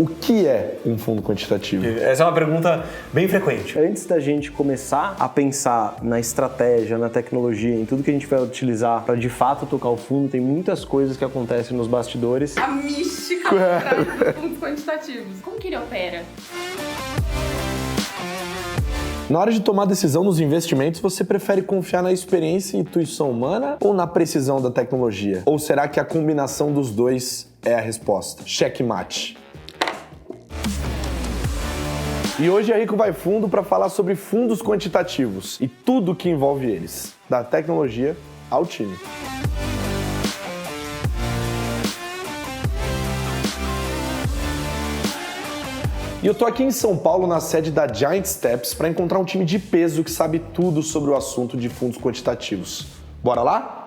que é um fundo quantitativo? Essa é uma pergunta bem frequente. Antes da gente começar a pensar na estratégia, na tecnologia, em tudo que a gente vai utilizar para de fato tocar o fundo, tem muitas coisas que acontecem nos bastidores. A mística por trás dos fundos quantitativos. Como que ele opera? Na hora de tomar decisão nos investimentos, você prefere confiar na experiência e intuição humana ou na precisão da tecnologia? Ou será que a combinação dos dois é a resposta? Checkmate. E hoje a Rico vai fundo para falar sobre fundos quantitativos e tudo que envolve eles, da tecnologia ao time. E eu tô aqui em São Paulo, na sede da Giant Steps, para encontrar um time de peso que sabe tudo sobre o assunto de fundos quantitativos. Bora lá?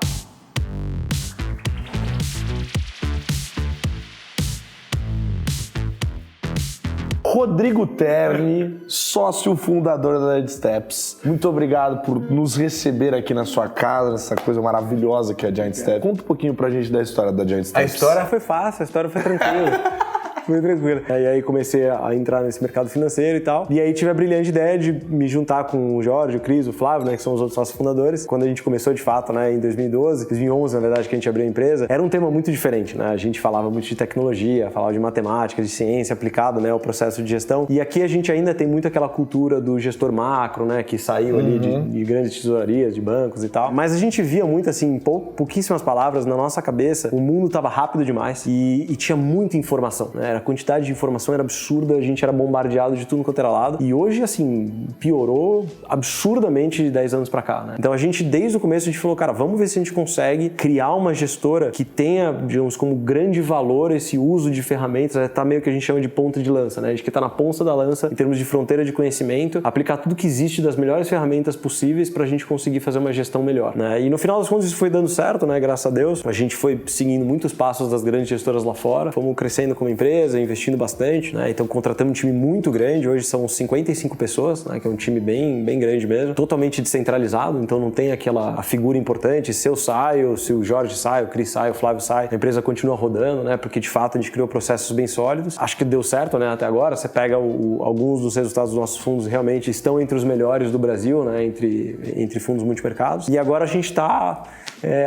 Rodrigo Terni, sócio fundador da Giant Steps. Muito obrigado por nos receber aqui na sua casa, essa coisa maravilhosa que é a Giant Steps. Conta um pouquinho pra gente da história da Giant Steps. A história foi fácil, a história foi tranquila. Foi tranquilo. E aí comecei a entrar nesse mercado financeiro e tal. E aí tive a brilhante ideia de me juntar com o Jorge, o Cris, o Flávio, né, que são os outros sócios fundadores. Quando a gente começou de fato, né, em 2011, na verdade, que a gente abriu a empresa, era um tema muito diferente, né? A gente falava muito de tecnologia, falava de matemática, de ciência aplicada, né, ao processo de gestão. E aqui a gente ainda tem muito aquela cultura do gestor macro, né, que saiu ali de grandes tesourarias, de bancos e tal. Mas a gente via muito assim, pouquíssimas palavras na nossa cabeça. O mundo estava rápido demais e tinha muita informação, né? A quantidade de informação era absurda, a gente era bombardeado de tudo quanto era lado. E hoje, assim, piorou absurdamente de 10 anos pra cá, né? Então a gente, desde o começo, a gente falou, cara, vamos ver se a gente consegue criar uma gestora que tenha, digamos, como grande valor esse uso de ferramentas, tá meio que a gente chama de ponta de lança, né? A gente quer estar na ponta da lança em termos de fronteira de conhecimento, aplicar tudo que existe das melhores ferramentas possíveis pra gente conseguir fazer uma gestão melhor, né? E no final das contas isso foi dando certo, né? Graças a Deus. A gente foi seguindo muitos passos das grandes gestoras lá fora, fomos crescendo como empresa, investindo bastante, né? Então contratamos um time muito grande, hoje são 55 pessoas, né? Que é um time bem grande mesmo, totalmente descentralizado, então não tem a figura importante, se eu saio, se o Jorge sai, o Cris sai, o Flávio sai, a empresa continua rodando, né? Porque de fato a gente criou processos bem sólidos. Acho que deu certo, né? Até agora, você pega alguns dos resultados dos nossos fundos realmente estão entre os melhores do Brasil, né? Entre fundos multimercados. E agora a gente está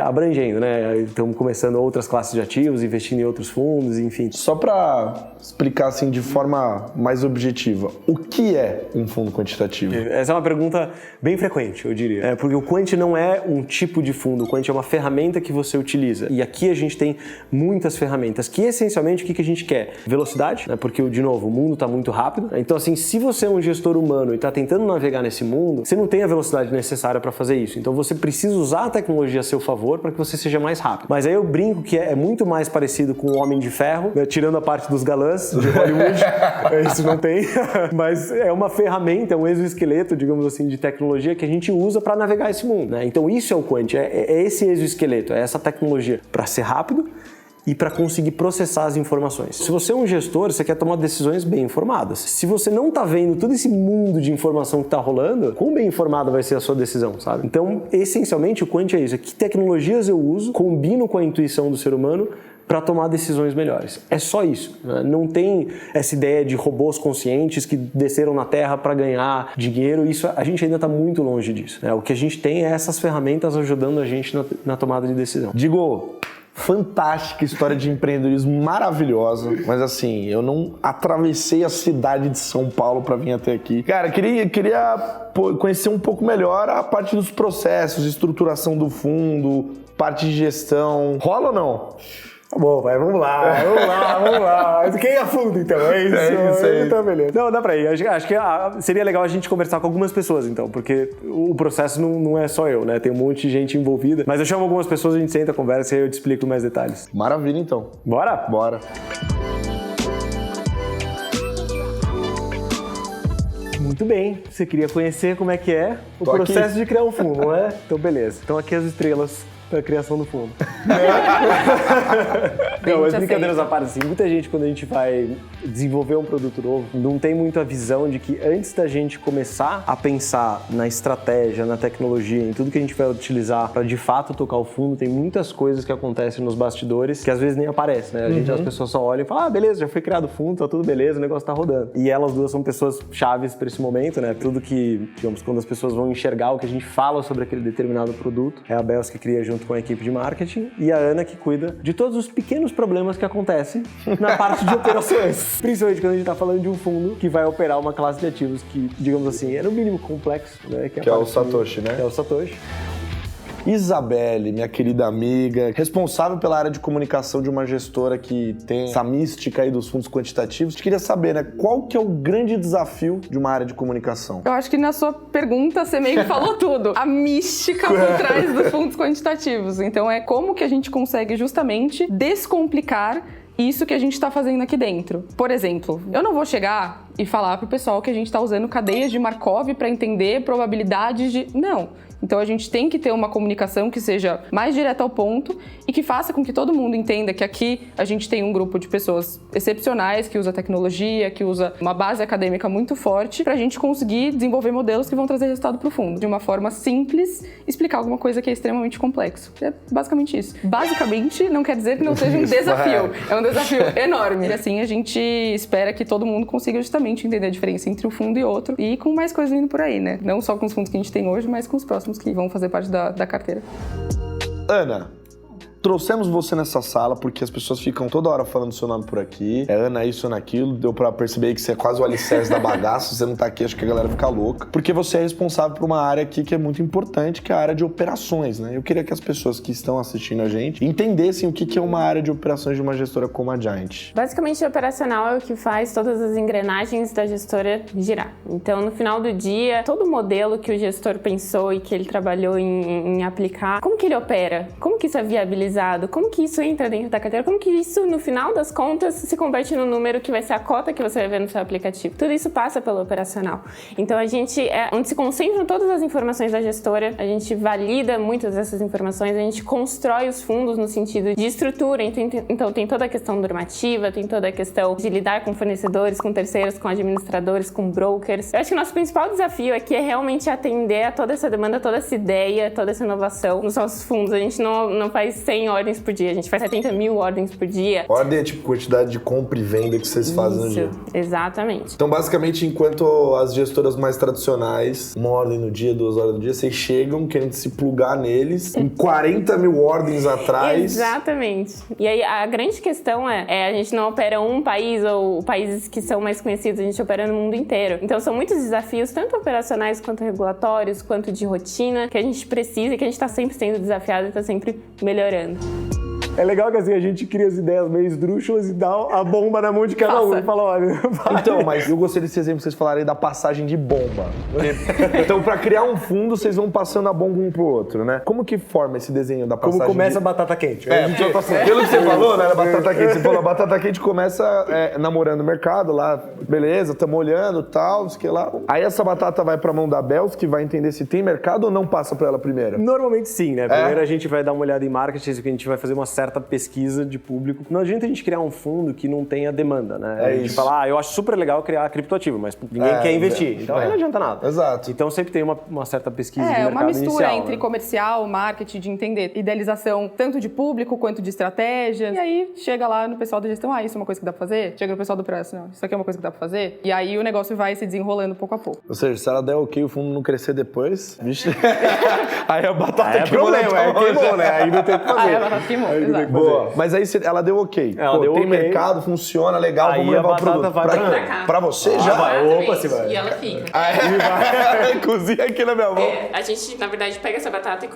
abrangendo, né? Estamos começando outras classes de ativos, investindo em outros fundos, enfim. Só para explicar assim de forma mais objetiva, o que é um fundo quantitativo? Essa é uma pergunta bem frequente, eu diria. Porque o quant não é um tipo de fundo, o quant é uma ferramenta que você utiliza. E aqui a gente tem muitas ferramentas que essencialmente o que a gente quer? Velocidade, né? Porque, de novo, o mundo está muito rápido. Então, assim, se você é um gestor humano e está tentando navegar nesse mundo, você não tem a velocidade necessária para fazer isso. Então, você precisa usar a tecnologia a seu favor para que você seja mais rápido. Mas aí eu brinco que é muito mais parecido com o Homem de Ferro, né? Tirando a parte dos galãs de Hollywood, isso não tem, mas é uma ferramenta, é um exoesqueleto, digamos assim, de tecnologia que a gente usa para navegar esse mundo, né? Então isso é o quant, é esse exoesqueleto, é essa tecnologia para ser rápido e para conseguir processar as informações. Se você é um gestor, você quer tomar decisões bem informadas. Se você não está vendo todo esse mundo de informação que está rolando, quão bem informada vai ser a sua decisão, sabe? Então, essencialmente, o quant é isso. Que tecnologias eu uso, combino com a intuição do ser humano para tomar decisões melhores. É só isso. Né? Não tem essa ideia de robôs conscientes que desceram na Terra para ganhar dinheiro. Isso, a gente ainda está muito longe disso. Né? O que a gente tem é essas ferramentas ajudando a gente na tomada de decisão. Digo, fantástica história de empreendedorismo, maravilhosa, mas assim, eu não atravessei a cidade de São Paulo para vir até aqui. Cara, queria conhecer um pouco melhor a parte dos processos, estruturação do fundo, parte de gestão. Rola ou não? Tá bom, vai, vamos lá. Quem é fundo, então? É isso aí. Então, beleza. Não, dá pra ir. Acho que seria legal a gente conversar com algumas pessoas, então, porque o processo não é só eu, né? Tem um monte de gente envolvida. Mas eu chamo algumas pessoas, a gente senta, conversa e aí eu te explico mais detalhes. Maravilha, então. Bora? Bora. Muito bem. Você queria conhecer como é que é o processo de criar um fundo, não é? Então, beleza. Então, aqui as estrelas a criação do fundo. Bem, Não, mas te brincadeiras à aceito. parte, assim, muita gente, quando a gente vai desenvolver um produto novo, não tem muito a visão de que antes da gente começar a pensar na estratégia, na tecnologia, em tudo que a gente vai utilizar para de fato tocar o fundo, tem muitas coisas que acontecem nos bastidores que às vezes nem aparecem, né? As pessoas só olham e falam, beleza, já foi criado o fundo, tá tudo beleza, o negócio tá rodando. E elas duas são pessoas chaves para esse momento, né? Tudo que, digamos, quando as pessoas vão enxergar o que a gente fala sobre aquele determinado produto, é a Bels que cria junto com a equipe de marketing e a Ana que cuida de todos os pequenos problemas que acontecem na parte de operações. Principalmente quando a gente tá falando de um fundo que vai operar uma classe de ativos que, digamos assim, é no mínimo complexo, né? Que é o Satoshi, né? Que é o Satoshi. Isabelle, minha querida amiga, responsável pela área de comunicação de uma gestora que tem essa mística aí dos fundos quantitativos. Eu queria saber, né, qual que é o grande desafio de uma área de comunicação? Eu acho que na sua pergunta você meio que falou tudo. A mística por trás dos fundos quantitativos. Então é como que a gente consegue justamente descomplicar isso que a gente está fazendo aqui dentro. Por exemplo, eu não vou chegar e falar pro pessoal que a gente está usando cadeias de Markov para entender probabilidades de... Não. Então a gente tem que ter uma comunicação que seja mais direta ao ponto e que faça com que todo mundo entenda que aqui a gente tem um grupo de pessoas excepcionais que usa tecnologia, que usa uma base acadêmica muito forte para a gente conseguir desenvolver modelos que vão trazer resultado para o fundo. De uma forma simples, explicar alguma coisa que é extremamente complexo. É basicamente isso. Basicamente, não quer dizer que não seja um desafio. É um desafio enorme. E assim, a gente espera que todo mundo consiga justamente entender a diferença entre um fundo e outro e com mais coisas vindo por aí, né? Não só com os fundos que a gente tem hoje, mas com os próximos que vão fazer parte da carteira. Ana, trouxemos você nessa sala porque as pessoas ficam toda hora falando seu nome por aqui. É Ana isso, Ana aquilo. Deu pra perceber que você é quase o alicerce da bagaça. Se você não tá aqui, acho que a galera fica louca. Porque você é responsável por uma área aqui que é muito importante, que é a área de operações, né? Eu queria que as pessoas que estão assistindo a gente entendessem o que é uma área de operações de uma gestora como a Giant. Basicamente, o operacional é o que faz todas as engrenagens da gestora girar. Então, no final do dia, todo o modelo que o gestor pensou e que ele trabalhou em aplicar, como que ele opera? Como que isso é viabilizado? Como que isso entra dentro da carteira? Como que isso, no final das contas, se converte no número que vai ser a cota que você vai ver no seu aplicativo? Tudo isso passa pelo operacional. Então, a gente é onde se concentram todas as informações da gestora, a gente valida muitas dessas informações, a gente constrói os fundos no sentido de estrutura. Então, tem toda a questão normativa, tem toda a questão de lidar com fornecedores, com terceiros, com administradores, com brokers. Eu acho que o nosso principal desafio aqui é realmente atender a toda essa demanda, toda essa ideia, toda essa inovação nos nossos fundos. A gente não faz 100 ordens por dia, a gente faz 70 mil ordens por dia. Ordem é tipo quantidade de compra e venda que vocês fazem no dia. Exatamente. Então, basicamente, enquanto as gestoras mais tradicionais, uma ordem no dia, 2 horas no dia, vocês chegam querendo se plugar neles, em 40 mil ordens atrás. Exatamente. E aí, a grande questão é a gente não opera um país ou países que são mais conhecidos, a gente opera no mundo inteiro. Então, são muitos desafios, tanto operacionais quanto regulatórios, quanto de rotina, que a gente precisa e que a gente está sempre sendo desafiado e está sempre melhorando. É legal que assim, a gente cria as ideias meio esdrúxulas e dá a bomba na mão de cada um e fala, olha... vai. Então, mas eu gostei desse exemplo que vocês falarem da passagem de bomba. Então, pra criar um fundo, vocês vão passando a bomba um pro outro, né? Como que forma esse desenho da passagem? Como começa de... a batata quente. É, pelo que você falou, né? A batata quente. Você falou, a batata quente começa namorando o mercado lá, beleza, tamo olhando e tal, não sei o que lá. Aí essa batata vai pra mão da Bels, que vai entender se tem mercado ou não passa pra ela primeiro? Normalmente sim, né? Primeiro a gente vai dar uma olhada em marketing, a gente vai fazer uma certa pesquisa de público. Não adianta a gente criar um fundo que não tenha demanda, né? A gente fala, eu acho super legal criar criptoativo, mas ninguém quer investir. Então aí não adianta nada. Exato. Então sempre tem uma certa pesquisa de mercado uma mistura inicial, entre né? comercial, marketing, de entender idealização tanto de público quanto de estratégia. E aí chega lá no pessoal da gestão, isso é uma coisa que dá pra fazer? Chega no pessoal do preço, não, isso aqui é uma coisa que dá pra fazer? E aí o negócio vai se desenrolando pouco a pouco. Ou seja, se ela der ok, o fundo não crescer depois, vixe. Aí a batata É problema, queimou, né? Aí não tem o que fazer. Aí ela queimou, exato. Boa. Mas aí ela deu ok. Ela deu tem ok. mercado, funciona, legal, Aí vamos a levar o batata produto. vai pra cá. Pra você já? vai. Opa, se vai. E ela fica. Cozinha aqui na minha mão. A gente, na verdade, pega essa batata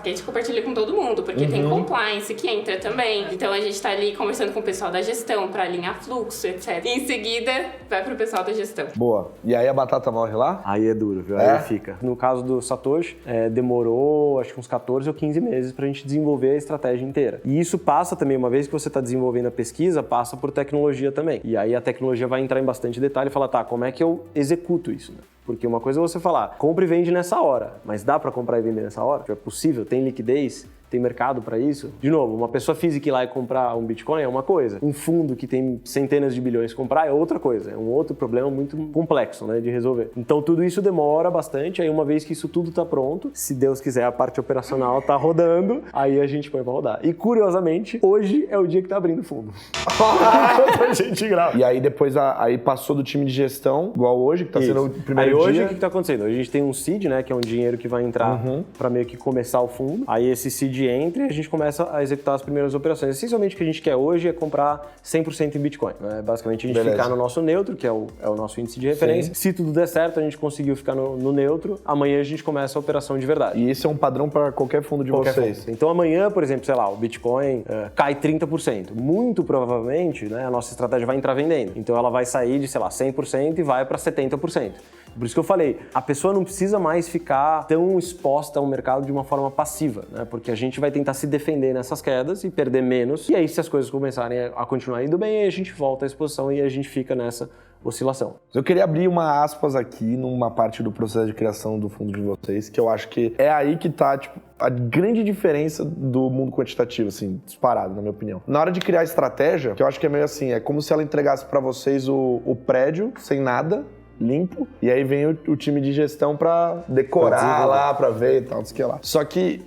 quente e compartilha com todo mundo, porque tem compliance que entra também. Então a gente tá ali conversando com o pessoal da gestão pra alinhar fluxo, etc. E em seguida, vai pro pessoal da gestão. Boa. E aí a batata morre lá? Aí é duro, viu? Aí fica. No caso do Satoshi, demorou acho que uns 14 ou 15 meses pra gente desenvolver a estratégia inteira. E isso passa também, uma vez que você está desenvolvendo a pesquisa, passa por tecnologia também. E aí a tecnologia vai entrar em bastante detalhe e falar, tá, como é que eu executo isso, né? Porque uma coisa é você falar, compra e vende nessa hora, mas dá para comprar e vender nessa hora? É possível? Tem liquidez? tem mercado para isso. De novo, uma pessoa física ir lá e comprar um Bitcoin é uma coisa. Um fundo que tem centenas de bilhões comprar é outra coisa. É um outro problema muito complexo, né, de resolver. Então tudo isso demora bastante. Aí uma vez que isso tudo tá pronto, se Deus quiser a parte operacional tá rodando, aí a gente põe pra rodar. E curiosamente, hoje é o dia que tá abrindo fundo. A gente grava. E aí depois aí passou do time de gestão, igual hoje, que tá sendo o primeiro dia. Aí hoje dia. o que tá acontecendo? Hoje a gente tem um seed, né, que é um dinheiro que vai entrar pra meio que começar o fundo. Aí esse seed entra e a gente começa a executar as primeiras operações. Essencialmente o que a gente quer hoje é comprar 100% em Bitcoin. Né? Basicamente a gente ficar no nosso neutro, que é o nosso índice de referência. Sim. Se tudo der certo, a gente conseguiu ficar no neutro, amanhã a gente começa a operação de verdade. E esse é um padrão para qualquer fundo de vocês. Fundo. Então amanhã, por exemplo, sei lá, o Bitcoin cai 30%. Muito provavelmente, né, a nossa estratégia vai entrar vendendo. Então ela vai sair de, sei lá, 100% e vai para 70%. Por isso que eu falei, a pessoa não precisa mais ficar tão exposta ao mercado de uma forma passiva, né? Porque a gente vai tentar se defender nessas quedas e perder menos. E aí, se as coisas começarem a continuar indo bem, aí a gente volta à exposição e a gente fica nessa oscilação. Eu queria abrir uma aspas aqui numa parte do processo de criação do fundo de vocês, que eu acho que é aí que tá, tipo, a grande diferença do mundo quantitativo, assim, disparado, na minha opinião. Na hora de criar a estratégia, que eu acho que é meio assim, é como se ela entregasse pra vocês o prédio sem nada, limpo, e aí vem o time de gestão pra decorar lá, pra ver e tal, não sei o que lá. Só que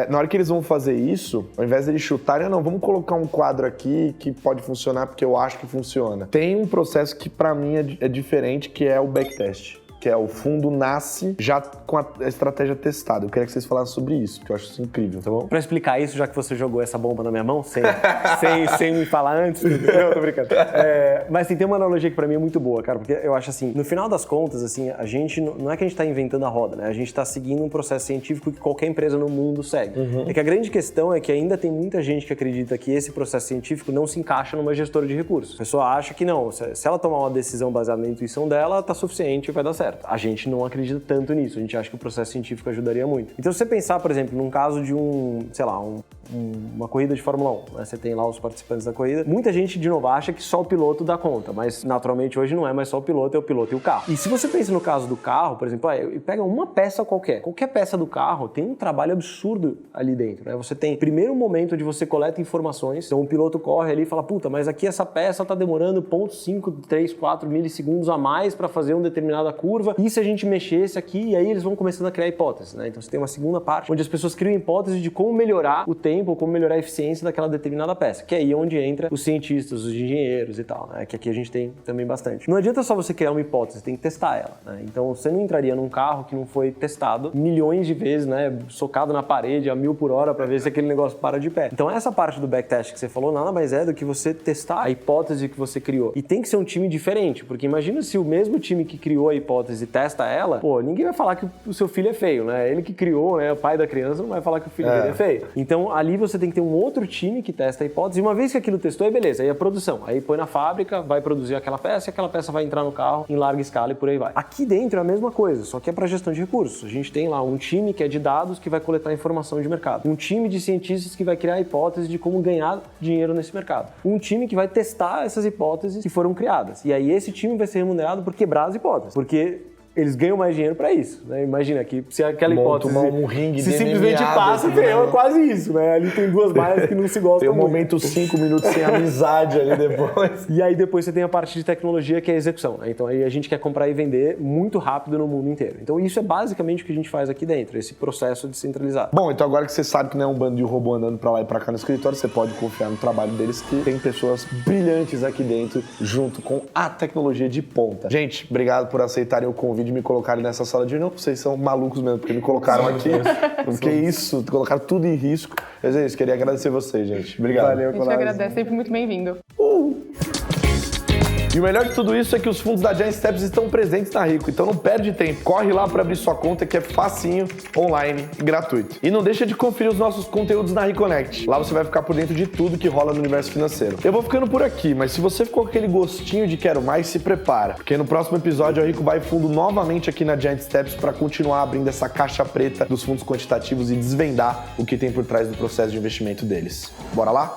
na hora que eles vão fazer isso, ao invés de eles chutarem, não, vamos colocar um quadro aqui que pode funcionar porque eu acho que funciona. Tem um processo que pra mim é diferente, que é o backtest. Que é o fundo nasce já com a estratégia testada. Eu queria que vocês falassem sobre isso, porque eu acho isso incrível, tá bom? Pra explicar isso, já que você jogou essa bomba na minha mão, sem me falar antes, eu tô brincando. Mas tem uma analogia que pra mim é muito boa, cara, porque eu acho assim, no final das contas, assim, a gente, não é que a gente tá inventando a roda, né? A gente tá seguindo um processo científico que qualquer empresa no mundo segue. É que a grande questão é que ainda tem muita gente que acredita que esse processo científico não se encaixa numa gestora de recursos. A pessoa acha que não, se ela tomar uma decisão baseada na intuição dela, tá suficiente e vai dar certo. A gente não acredita tanto nisso, a gente acha que o processo científico ajudaria muito. Então, se você pensar, por exemplo, num caso de uma corrida de Fórmula 1, né? Você tem lá os participantes da corrida, muita gente, de novo, acha que só o piloto dá conta, mas naturalmente hoje não é mais só o piloto, é o piloto e o carro. E se você pensa no caso do carro, por exemplo, pega uma peça qualquer peça do carro tem um trabalho absurdo ali dentro, né? Você tem primeiro um momento onde você coleta informações, então o piloto corre ali e fala, puta, mas aqui essa peça tá demorando 0,5, 3, 4 milissegundos a mais para fazer uma determinada curva, e se a gente mexesse aqui, e aí eles vão começando a criar hipóteses, né? Então você tem uma segunda parte onde as pessoas criam hipóteses de como melhorar o tempo ou como melhorar a eficiência daquela determinada peça, que é aí onde entra os cientistas, os engenheiros e tal, né? Que aqui a gente tem também bastante. Não adianta só você criar uma hipótese, tem que testar ela, né? Então você não entraria num carro que não foi testado milhões de vezes, né? Socado na parede a 1000 por hora para ver se aquele negócio para de pé. Então essa parte do backtest que você falou nada mais é do que você testar a hipótese que você criou. E tem que ser um time diferente, porque imagina se o mesmo time que criou a hipótese testa ela, pô, ninguém vai falar que o seu filho é feio, né? Ele que criou, né? O pai da criança não vai falar que o filho dele é feio. Então ali você tem que ter um outro time que testa a hipótese, e uma vez que aquilo testou, aí beleza, aí a produção, aí põe na fábrica, vai produzir aquela peça e aquela peça vai entrar no carro em larga escala e por aí vai. Aqui dentro é a mesma coisa, só que é para gestão de recursos. A gente tem lá um time que é de dados que vai coletar informação de mercado, um time de cientistas que vai criar a hipótese de como ganhar dinheiro nesse mercado, um time que vai testar essas hipóteses que foram criadas, e aí esse time vai ser remunerado por quebrar as hipóteses, porque eles ganham mais dinheiro para isso, né? Imagina que se aquela hipótese um ringue se simplesmente passa, é quase isso, né? Ali tem duas malhas que não se gostam tem um muito. momento 5 minutos sem amizade ali depois. E aí depois você tem a parte de tecnologia, que é a execução, né? Então aí a gente quer comprar e vender muito rápido no mundo inteiro. Então isso é basicamente o que a gente faz aqui dentro, esse processo descentralizado. Bom, então agora que você sabe que não é um bando de robô andando pra lá e pra cá no escritório, você pode confiar no trabalho deles, que tem pessoas brilhantes aqui dentro, junto com a tecnologia de ponta. Gente, obrigado por aceitarem o convite e me colocarem nessa sala de novo. Vocês são malucos mesmo, porque me colocaram aqui. Porque isso, colocaram tudo em risco. Mas é isso, queria agradecer vocês, gente. Obrigado. Valeu, A gente agradece, sempre muito bem-vindo. E o melhor de tudo isso é que os fundos da Giant Steps estão presentes na Rico, então não perde tempo. Corre lá para abrir sua conta, que é facinho, online e gratuito. E não deixa de conferir os nossos conteúdos na Reconnect. Lá você vai ficar por dentro de tudo que rola no universo financeiro. Eu vou ficando por aqui, mas se você ficou com aquele gostinho de quero mais, se prepara, porque no próximo episódio a Rico vai fundo novamente aqui na Giant Steps para continuar abrindo essa caixa preta dos fundos quantitativos e desvendar o que tem por trás do processo de investimento deles. Bora lá?